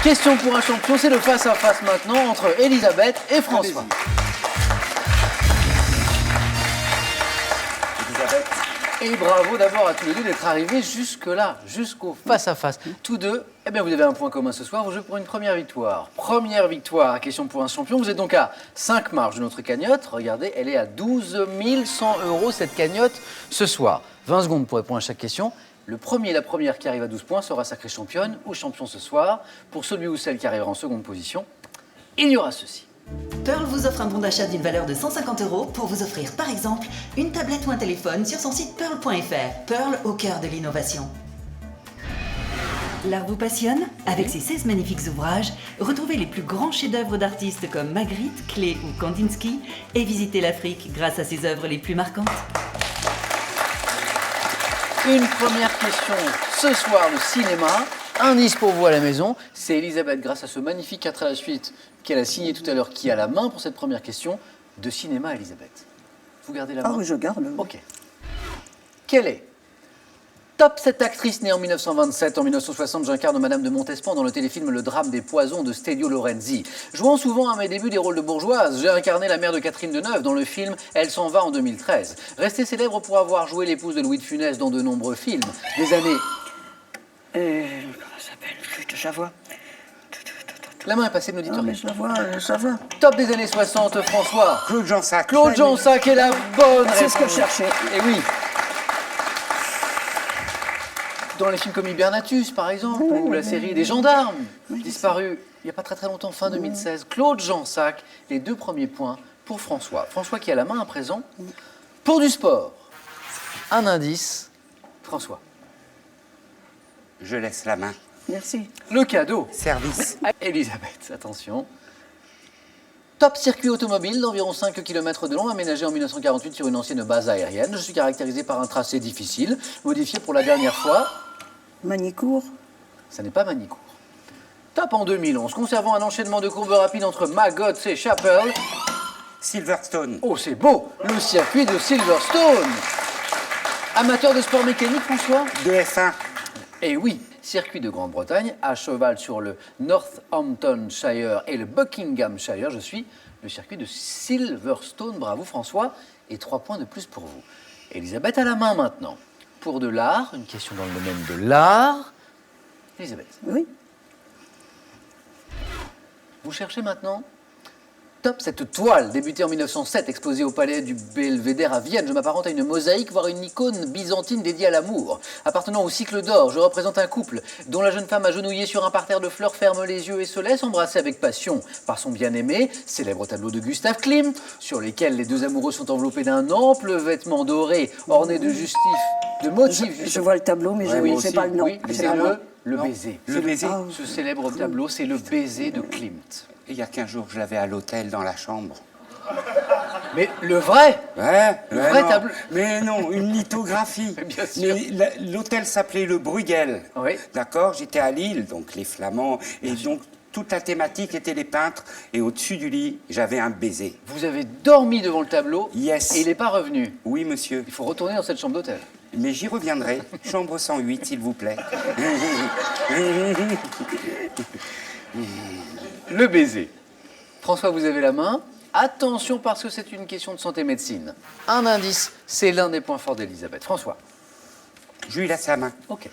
Question pour un champion, c'est le face-à-face maintenant entre Elisabeth et François. Elisabeth. Et bravo d'abord à tous les deux d'être arrivés jusque-là, jusqu'au face-à-face. Tous deux, eh bien vous avez un point commun ce soir, vous jouez pour une première victoire. Première victoire, question pour un champion. Vous êtes donc à 5 marges de notre cagnotte. Regardez, elle est à 12 100 € cette cagnotte ce soir. 20 secondes pour répondre à chaque question. Le premier et la première qui arrive à 12 points sera sacrée championne ou champion ce soir. Pour celui ou celle qui arrivera en seconde position, il y aura ceci. Pearl vous offre un bon d'achat d'une valeur de 150 € pour vous offrir par exemple une tablette ou un téléphone sur son site pearl.fr. Pearl au cœur de l'innovation. L'art vous passionne? Avec ses 16 magnifiques ouvrages, retrouvez les plus grands chefs-d'œuvre d'artistes comme Magritte, Klee ou Kandinsky et visitez l'Afrique grâce à ses œuvres les plus marquantes. Une première question ce soir, le cinéma. Un indice pour vous à la maison. C'est Elisabeth, grâce à ce magnifique 4 à la suite qu'elle a signé tout à l'heure, qui a la main pour cette première question de cinéma, Elisabeth. Vous gardez la main? Ah oui, je garde. Ok. Quelle est top 7 actrice née en 1927? En 1960, j'incarne Madame de Montespan dans le téléfilm Le drame des poisons de Stelio Lorenzi. Jouant souvent à mes débuts des rôles de bourgeoise, j'ai incarné la mère de Catherine Deneuve dans le film Elle s'en va en 2013. Restée célèbre pour avoir joué l'épouse de Louis de Funès dans de nombreux films. Des années... Comment ça s'appelle? Flûte, je la vois. La main est passée, ne dites Non, rien. mais je la vois, ça va. Top des années 60, François. Claude Jansac. Claude Jansac est la bonne réponse. C'est ce que je cherchais. Et oui. Dans les films comme Hibernatus, par exemple, ou la série des gendarmes, disparus il n'y a pas très longtemps, fin 2016. Claude Jansac, les 2 premiers points pour François. François qui a la main à présent. Pour du sport, un indice, François. Je laisse la main. Merci. Le cadeau. Service. Elisabeth, attention. Top circuit automobile d'environ 5 km de long, aménagé en 1948 sur une ancienne base aérienne. Je suis caractérisé par un tracé difficile, modifié pour la dernière fois. Manicourt. Ça n'est pas Manicourt. Top en 2011, conservant un enchaînement de courbes rapides entre Maggots et Chapel. Silverstone. Oh, c'est beau! Le circuit de Silverstone. Amateur de sport mécanique, François? De F1. Eh oui, circuit de Grande-Bretagne, à cheval sur le Northamptonshire et le Buckinghamshire. Je suis le circuit de Silverstone. Bravo François. Et 3 points de plus pour vous. Elisabeth à la main maintenant. Pour de l'art, une question dans le domaine de l'art. Elisabeth, Oui. vous cherchez maintenant top cette toile, débutée en 1907, exposée au palais du Belvédère à Vienne. Je m'apparente à une mosaïque, voire une icône byzantine dédiée à l'amour. Appartenant au cycle d'or, je représente un couple dont la jeune femme agenouillée sur un parterre de fleurs ferme les yeux et se laisse embrasser avec passion par son bien-aimé, célèbre tableau de Gustav Klimt, sur lesquels les deux amoureux sont enveloppés d'un ample vêtement doré, orné de motifs. Je vois le tableau, mais je Oui, ne sais pas le nom. Oui, Je sais c'est pas le nom. le baiser. Le baiser. Ce célèbre tableau, c'est le baiser de Klimt. Et il y a 15 jours, je l'avais à l'hôtel dans la chambre. Mais le vrai Ouais, Le vrai non. tableau. Mais non, une lithographie. Bien sûr. Mais l'hôtel s'appelait le Bruegel. Oui. D'accord, j'étais à Lille, donc les Flamands. Et donc, toute la thématique était les peintres. Et au-dessus du lit, j'avais un baiser. Vous avez dormi devant le tableau Yes. et il n'est pas revenu. Oui, monsieur. Il faut retourner dans cette chambre d'hôtel. Mais j'y reviendrai. Chambre 108, s'il vous plaît. Le baiser. François, vous avez la main. Attention parce que c'est une question de santé-médecine. Un indice, c'est l'un des points forts d'Elisabeth. François. Je lui laisse la main. Ok.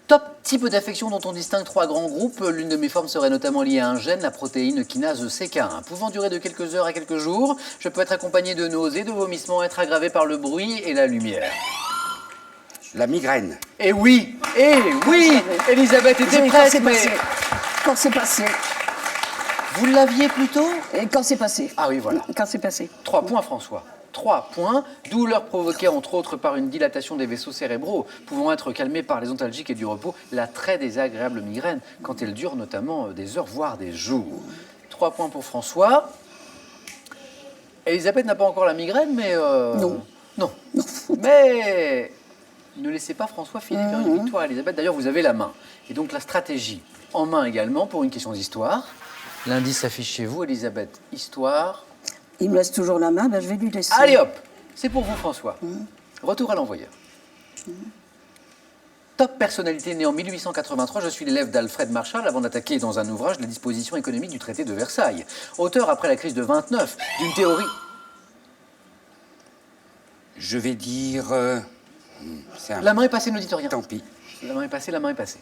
Top type d'affection dont on distingue 3 grands groupes. L'une de mes formes serait notamment liée à un gène, la protéine kinase CK1. Pouvant durer de quelques heures à quelques jours, je peux être accompagné de nausées, de vomissements, être aggravé par le bruit et la lumière. La migraine. Et oui, Elisabeth était presque, mais Quand c'est passé. vous l'aviez plutôt? Et quand c'est passé. Ah oui, voilà. Quand c'est passé. 3 points, François. 3 points, douleur provoquée entre autres par une dilatation des vaisseaux cérébraux, pouvant être calmée par les ontalgiques et du repos, la très désagréable migraine, quand elle dure notamment des heures, voire des jours. 3 points pour François. Elisabeth n'a pas encore la migraine, mais... Non. Non. Mais ne laissez pas François filer vers une victoire, Elisabeth. D'ailleurs, vous avez la main. Et donc la stratégie en main également pour une question d'histoire. L'indice s'affiche chez vous, Elisabeth. Histoire... Il me laisse toujours la main, ben je vais lui laisser. Allez hop, c'est pour vous François. Retour à l'envoyeur. Top personnalité née en 1883, je suis l'élève d'Alfred Marshall avant d'attaquer dans un ouvrage les dispositions économiques du traité de Versailles. Auteur, après la crise de 29, d'une théorie... Je vais dire... c'est un- La main est passée, ne dites rien. Tant pis. La main est passée, la main est passée.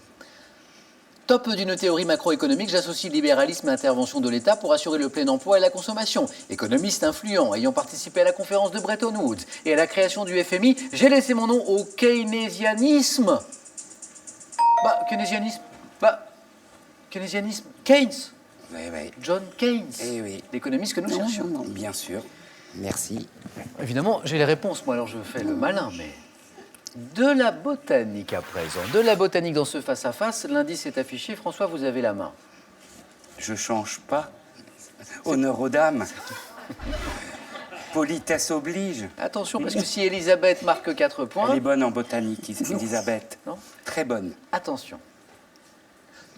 Top d'une théorie macroéconomique, j'associe libéralisme et intervention de l'État pour assurer le plein emploi et la consommation. Économiste influent, ayant participé à la conférence de Bretton Woods et à la création du FMI, j'ai laissé mon nom au keynésianisme. Keynésianisme. Keynes. Oui. John Keynes. Eh oui. L'économiste que nous cherchions. Bien sûr. Merci. Évidemment, j'ai les réponses, moi, alors je fais le malin, mais... De la botanique à présent. De la botanique dans ce face-à-face. L'indice est affiché. François, vous avez la main. Je change pas. Honneur aux dames. Politesse oblige. Attention, parce que si Elisabeth marque 4 Elle points... est bonne en botanique, Elisabeth. Non. Très bonne. Attention.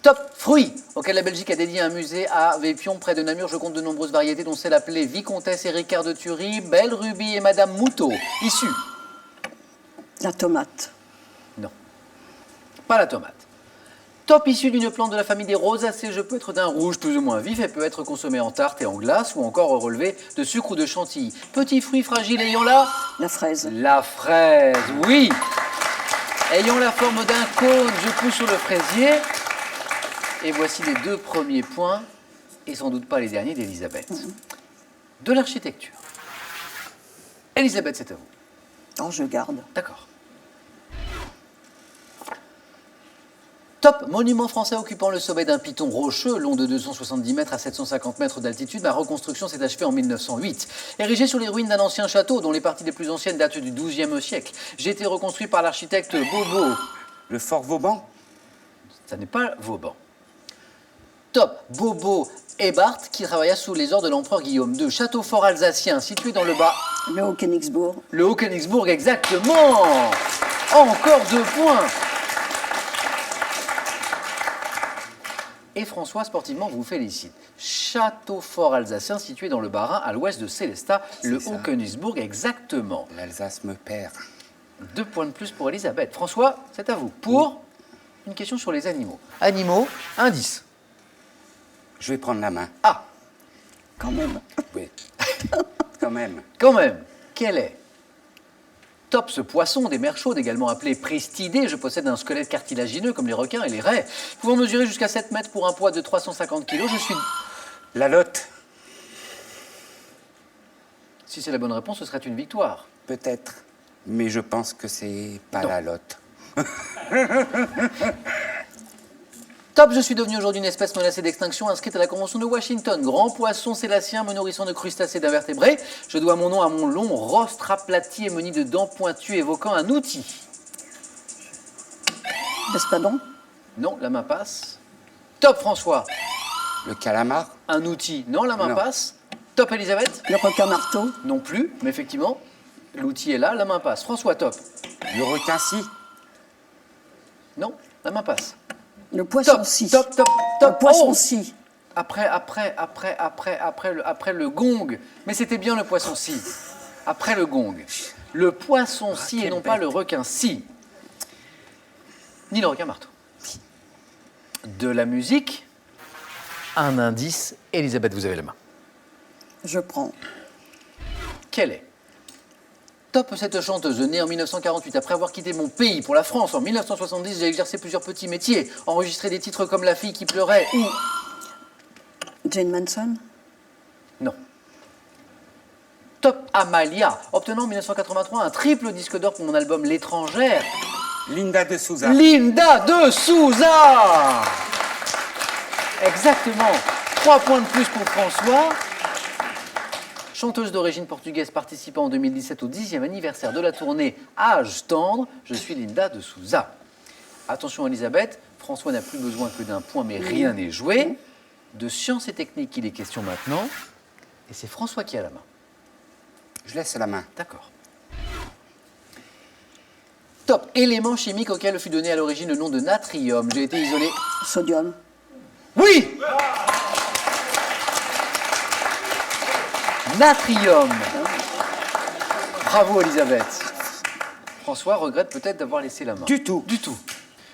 Top fruits, auquel la Belgique a dédié un musée à Vépion, près de Namur. Je compte de nombreuses variétés, dont celle appelée Vicomtesse et Ricard de Thury, Belle Rubis et Madame Moutot. Issu. La tomate. Non. Pas la tomate. Top issu d'une plante de la famille des rosacées. Je peux être d'un rouge plus ou moins vif et peut être consommé en tarte et en glace ou encore relevé de sucre ou de chantilly. Petit fruit fragile ayant La fraise. la fraise, oui. Ayant la forme d'un cône, je pousse sur le fraisier. Et voici les 2 premiers points, et sans doute pas les derniers d'Elisabeth. De l'architecture. Elisabeth, c'est à vous. Oh, je garde. D'accord. Top monument français occupant le sommet d'un piton rocheux, long de 270 mètres à 750 mètres d'altitude. Ma reconstruction s'est achevée en 1908. Érigé sur les ruines d'un ancien château, dont les parties les plus anciennes datent du XIIe siècle. J'ai été reconstruit par l'architecte Bobo. Le Fort Vauban. Ça n'est pas Vauban. Top Bobo Ebart, qui travailla sous les ordres de l'empereur Guillaume II. Château fort alsacien, situé dans le bas. Le Haut-Königsbourg. Le Haut-Königsbourg, exactement. Encore 2 points. Et François, sportivement, vous félicite. Château fort alsacien, situé dans le Bas-Rhin, à l'ouest de Célestat. Le ça. Haut-Königsbourg, exactement. L'Alsace me perd. 2 points de plus pour Elisabeth. François, c'est à vous. Pour une question sur les animaux. Animaux, indice. Je vais prendre la main. Ah, Quand même. Oui. Quand même. quand même, quel est Top ce poisson des mers chaudes, également appelé pristidé. Je possède un squelette cartilagineux comme les requins et les raies. Pouvant mesurer jusqu'à 7 mètres pour un poids de 350 kg, je suis... La lotte. Si c'est la bonne réponse, ce serait une victoire. Peut-être. Mais je pense que c'est pas Non. la lotte. Top, je suis devenu aujourd'hui une espèce menacée d'extinction inscrite à la Convention de Washington. Grand poisson sélassien, me nourrissant de crustacés d'invertébrés. Je dois mon nom à mon long rostre aplati et muni de dents pointues évoquant un outil. L'espadon. Non, la main passe. Top, François. Le calamar. Un outil. Non, la main Non. passe. Top, Elisabeth. Le requin-marteau. Non plus, mais effectivement, l'outil est là, la main passe. François, top. Le requin-ci. Non, la main passe. Le Top, poisson-ci. top, top, Le top. Oh, poisson-ci. après le gong. Mais c'était bien le poisson-ci. Après le gong. Le poisson-ci et quelle non pas bête. le requin-ci. Ni le requin-marteau. De la musique, un indice. Elisabeth, vous avez la main. Je prends. Quelle est Top cette chanteuse, née en 1948, après avoir quitté mon pays pour la France en 1970, j'ai exercé plusieurs petits métiers, enregistré des titres comme La fille qui pleurait ou... Jane Manson. Non. Top Amalia, obtenant en 1983 un triple disque d'or pour mon album L'étrangère. Linda de Souza. Linda de Souza. Exactement. 3 points de plus pour François. Chanteuse d'origine portugaise participant en 2017 au 10e anniversaire de la tournée Âge tendre, je suis Linda de Souza. Attention Elisabeth, François n'a plus besoin que d'un point, mais rien n'est joué. De sciences et techniques, il est question maintenant. Et c'est François qui a la main. Je laisse la main. D'accord. Top élément chimique auquel fut donné à l'origine le nom de natrium. J'ai été isolé. Sodium. Oui! Natrium. Bravo Elisabeth. François regrette peut-être d'avoir laissé la main. Du tout. Du tout.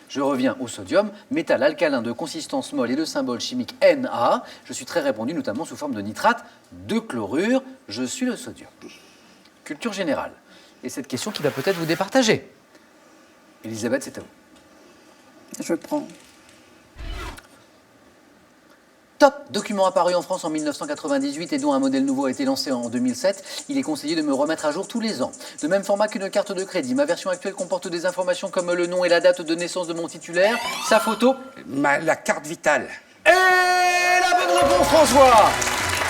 Je reviens au sodium, métal alcalin de consistance molle et de symbole chimique Na. Je suis très répandu, notamment sous forme de nitrate de chlorure. Je suis le sodium. Culture générale. Et cette question qui va peut-être vous départager. Elisabeth, c'est à vous. Je prends. Top, document apparu en France en 1998 et dont un modèle nouveau a été lancé en 2007. Il est conseillé de me remettre à jour tous les ans. De même format qu'une carte de crédit. Ma version actuelle comporte des informations comme le nom et la date de naissance de mon titulaire, sa photo. La carte vitale. Et la bonne réponse, François.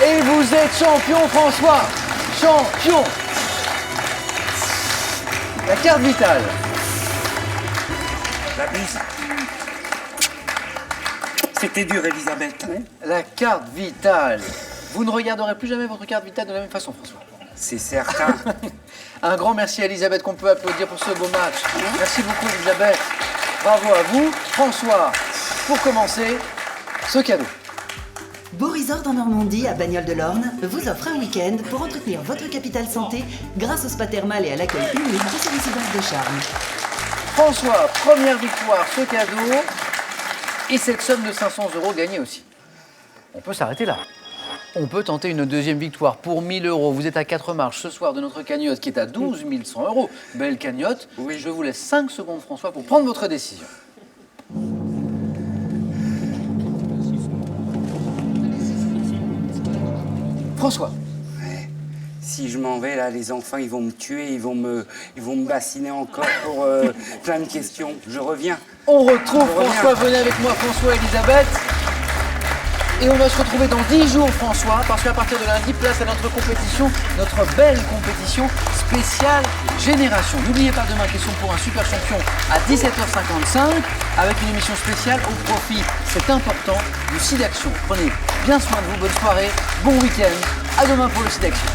Et vous êtes champion, François. Champion. La carte vitale. J'abuse. C'était dur, Elisabeth. La carte vitale. Vous ne regarderez plus jamais votre carte vitale de la même façon, François. C'est certain. Un grand merci à Elisabeth qu'on peut applaudir pour ce beau match. Merci beaucoup, Elisabeth. Bravo à vous. François, pour commencer, ce cadeau. Beau Resort en Normandie, à Bagnoles-de-l'Orne, vous offre un week-end pour entretenir votre capital santé grâce au spa thermal et à l'accueil unique de ses résidences de charme. François, première victoire, ce cadeau. Et cette somme de 500 € gagnée aussi. On peut s'arrêter là. On peut tenter une deuxième victoire pour 1 000 €. Vous êtes à 4 marches ce soir de notre cagnotte qui est à 12 100 €. Belle cagnotte. Oui. Je vous laisse 5 secondes, François, pour prendre votre décision. François. Si je m'en vais, là, les enfants, ils vont me tuer, ils vont me bassiner encore pour plein de questions. Je reviens. On retrouve Je reviens. François. Venez avec moi, François et Elisabeth. Et on va se retrouver dans 10 jours, François, parce qu'à partir de lundi, place à notre compétition, notre belle compétition spéciale Génération. N'oubliez pas demain, question pour un super champion à 17h55, avec une émission spéciale au profit, c'est important, du SIDAction. Prenez bien soin de vous, bonne soirée, bon week-end, à demain pour le SIDAction.